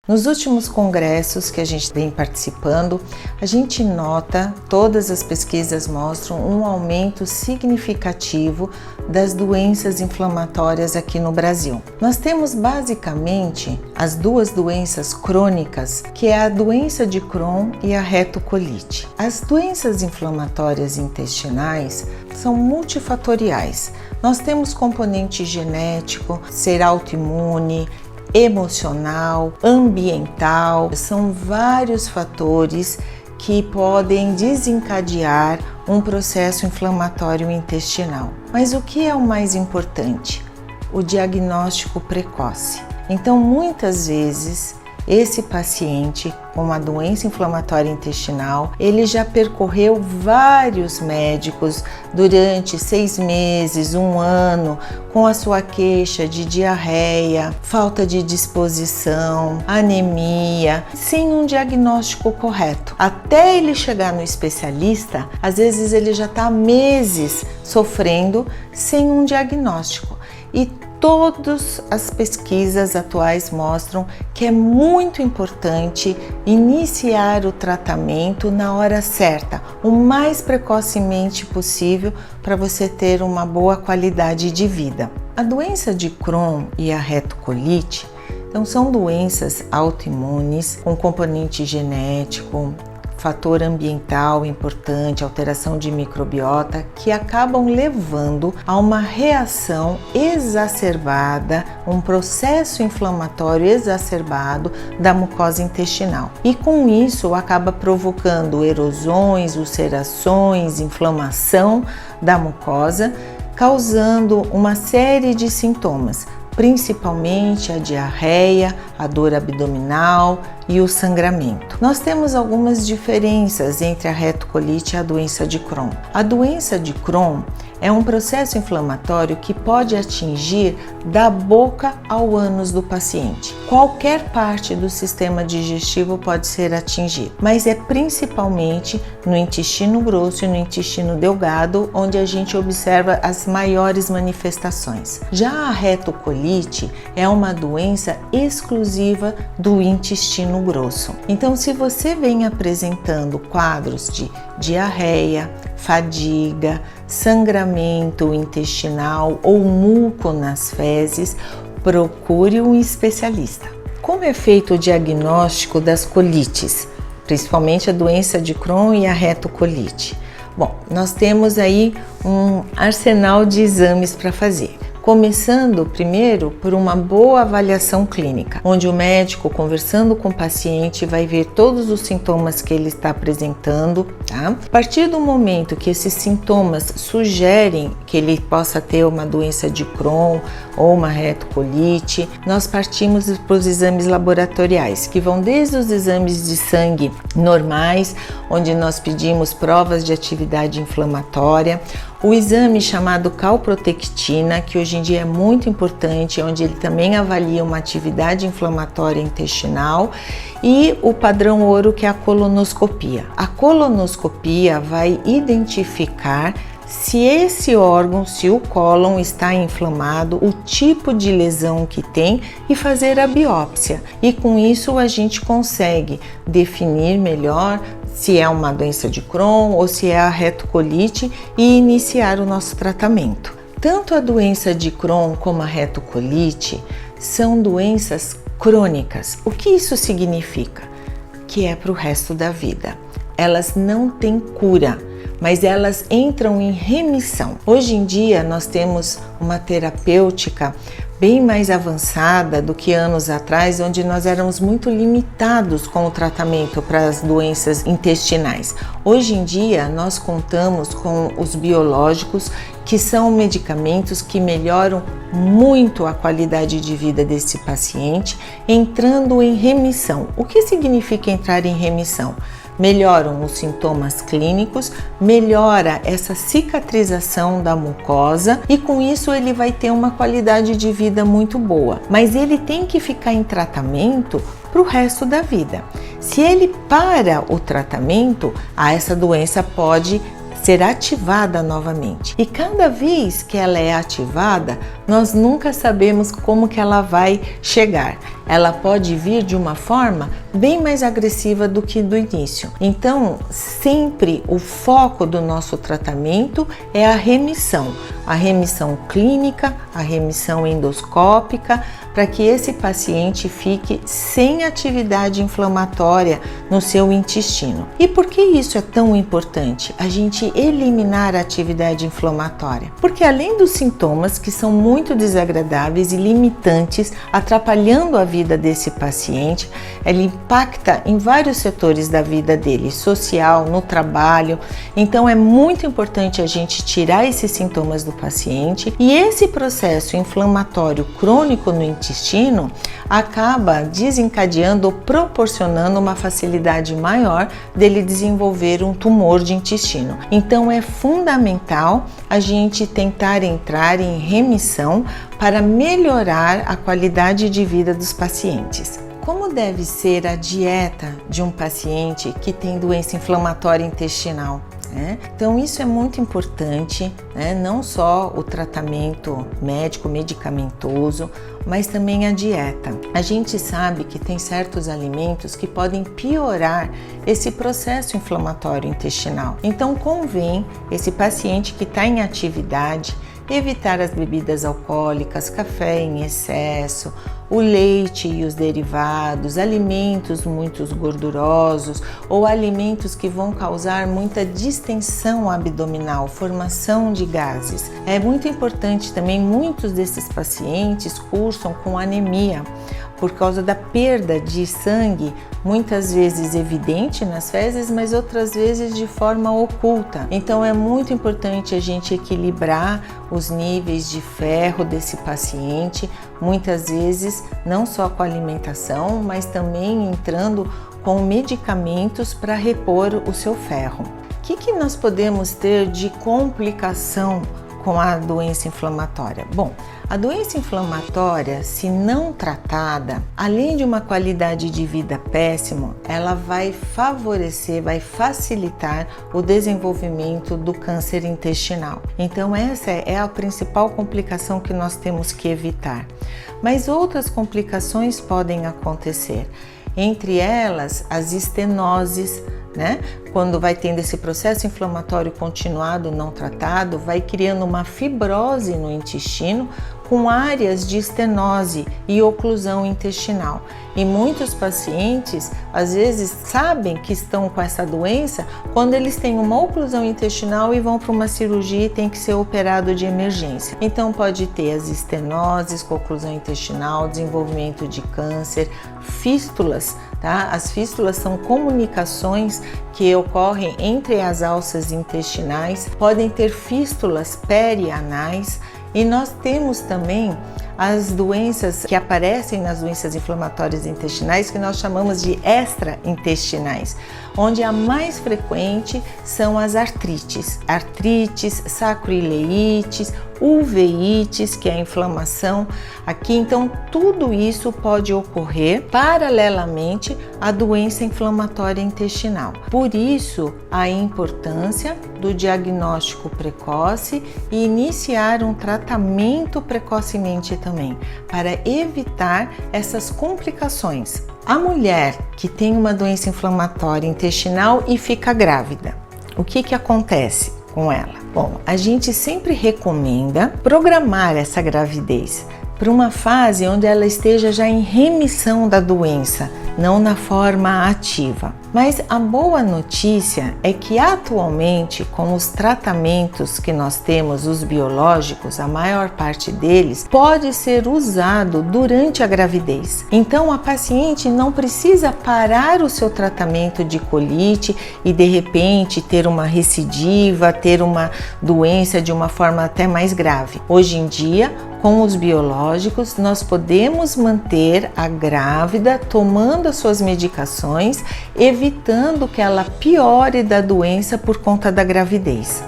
Nos últimos congressos que a gente vem participando, a gente nota, todas as pesquisas mostram um aumento significativo das doenças inflamatórias aqui no Brasil. Nós temos basicamente as duas doenças crônicas, que é a doença de Crohn e a retocolite. As doenças inflamatórias intestinais são multifatoriais. Nós temos componente genético, ser autoimune, emocional, ambiental, são vários fatores que podem desencadear um processo inflamatório intestinal. Mas o que é o mais importante? O diagnóstico precoce. Então, muitas vezes, esse paciente com uma doença inflamatória intestinal, ele já percorreu vários médicos durante 6 meses, 1 ano, com a sua queixa de diarreia, falta de disposição, anemia, sem um diagnóstico correto. Até ele chegar no especialista, às vezes ele já está há meses sofrendo sem um diagnóstico. E todas as pesquisas atuais mostram que é muito importante iniciar o tratamento na hora certa, o mais precocemente possível, para você ter uma boa qualidade de vida. A doença de Crohn e a retocolite, então, são doenças autoimunes com componente genético, fator ambiental importante, alteração de microbiota, que acabam levando a uma reação exacerbada, um processo inflamatório exacerbado da mucosa intestinal. E com isso acaba provocando erosões, ulcerações, inflamação da mucosa, causando uma série de sintomas, principalmente a diarreia, a dor abdominal e o sangramento. Nós temos algumas diferenças entre a retocolite e a doença de Crohn. A doença de Crohn é um processo inflamatório que pode atingir da boca ao ânus do paciente. Qualquer parte do sistema digestivo pode ser atingida, mas é principalmente no intestino grosso e no intestino delgado onde a gente observa as maiores manifestações. Já a retocolite é uma doença exclusiva do intestino grosso. Então, se você vem apresentando quadros de diarreia, fadiga, sangramento intestinal ou muco nas fezes, procure um especialista. Como é feito o diagnóstico das colites, principalmente a doença de Crohn e a retocolite? Bom, nós temos aí um arsenal de exames para fazer. Começando primeiro por uma boa avaliação clínica, onde o médico, conversando com o paciente, vai ver todos os sintomas que ele está apresentando, tá? A partir do momento que esses sintomas sugerem que ele possa ter uma doença de Crohn ou uma retocolite, nós partimos para os exames laboratoriais, que vão desde os exames de sangue normais, onde nós pedimos provas de atividade inflamatória, o exame chamado calprotectina, que hoje em dia é muito importante, onde ele também avalia uma atividade inflamatória intestinal, e o padrão ouro, que é a colonoscopia. A colonoscopia vai identificar se esse órgão, se o cólon está inflamado, o tipo de lesão que tem e fazer a biópsia. E com isso a gente consegue definir melhor se é uma doença de Crohn ou se é a retocolite e iniciar o nosso tratamento. Tanto a doença de Crohn como a retocolite são doenças crônicas. O que isso significa? Que é para o resto da vida. Elas não têm cura, mas elas entram em remissão. Hoje em dia nós temos uma terapêutica bem mais avançada do que anos atrás, onde nós éramos muito limitados com o tratamento para as doenças intestinais. Hoje em dia nós contamos com os biológicos, que são medicamentos que melhoram muito a qualidade de vida desse paciente, entrando em remissão. O que significa entrar em remissão? Melhoram os sintomas clínicos, melhora essa cicatrização da mucosa e com isso ele vai ter uma qualidade de vida muito boa. Mas ele tem que ficar em tratamento para o resto da vida. Se ele para o tratamento, essa doença pode ser ativada novamente. E cada vez que ela é ativada, nós nunca sabemos como que ela vai chegar. Ela pode vir de uma forma bem mais agressiva do que do início. Então, sempre o foco do nosso tratamento é a remissão clínica, a remissão endoscópica, para que esse paciente fique sem atividade inflamatória no seu intestino. E por que isso é tão importante? A gente eliminar a atividade inflamatória. Porque além dos sintomas que são muito desagradáveis e limitantes, atrapalhando a vida desse paciente, ela impacta em vários setores da vida dele, social, no trabalho. Então é muito importante a gente tirar esses sintomas do paciente, e esse processo inflamatório crônico no intestino acaba desencadeando ou proporcionando uma facilidade maior dele desenvolver um tumor de intestino. Então é fundamental a gente tentar entrar em remissão para melhorar a qualidade de vida dos pacientes. Como deve ser a dieta de um paciente que tem doença inflamatória intestinal? Então isso é muito importante, não só o tratamento médico, medicamentoso, mas também a dieta. A gente sabe que tem certos alimentos que podem piorar esse processo inflamatório intestinal. Então convém esse paciente que está em atividade evitar as bebidas alcoólicas, café em excesso, o leite e os derivados, alimentos muito gordurosos ou alimentos que vão causar muita distensão abdominal, formação de gases. É muito importante também, muitos desses pacientes cursam com anemia por causa da perda de sangue, muitas vezes evidente nas fezes, mas outras vezes de forma oculta. Então é muito importante a gente equilibrar os níveis de ferro desse paciente, muitas vezes não só com a alimentação, mas também entrando com medicamentos para repor o seu ferro. O que nós podemos ter de complicação com a doença inflamatória? Bom, a doença inflamatória, se não tratada, além de uma qualidade de vida péssima, ela vai favorecer, vai facilitar o desenvolvimento do câncer intestinal. Então essa é a principal complicação que nós temos que evitar. Mas outras complicações podem acontecer, entre elas as estenoses, Quando vai tendo esse processo inflamatório continuado não tratado, vai criando uma fibrose no intestino com áreas de estenose e oclusão intestinal. E muitos pacientes, às vezes, sabem que estão com essa doença quando eles têm uma oclusão intestinal e vão para uma cirurgia e tem que ser operado de emergência. Então pode ter as estenoses com oclusão intestinal, desenvolvimento de câncer, fístulas, As fístulas são comunicações que ocorrem entre as alças intestinais, podem ter fístulas perianais, e nós temos também as doenças que aparecem nas doenças inflamatórias intestinais, que nós chamamos de extraintestinais, onde a mais frequente são as artrites, sacroileites, uveites, que é a inflamação aqui. Então tudo isso pode ocorrer paralelamente à doença inflamatória intestinal. Por isso a importância do diagnóstico precoce e iniciar um tratamento precocemente também, para evitar essas complicações. A mulher que tem uma doença inflamatória intestinal e fica grávida, o que acontece com ela? Bom, a gente sempre recomenda programar essa gravidez para uma fase onde ela esteja já em remissão da doença, não na forma ativa. Mas a boa notícia é que atualmente, com os tratamentos que nós temos, os biológicos, a maior parte deles pode ser usado durante a gravidez. Então a paciente não precisa parar o seu tratamento de colite e de repente ter uma recidiva, ter uma doença de uma forma até mais grave. Hoje em dia, com os biológicos, nós podemos manter a grávida tomando as suas medicações, evitando que ela piore da doença por conta da gravidez.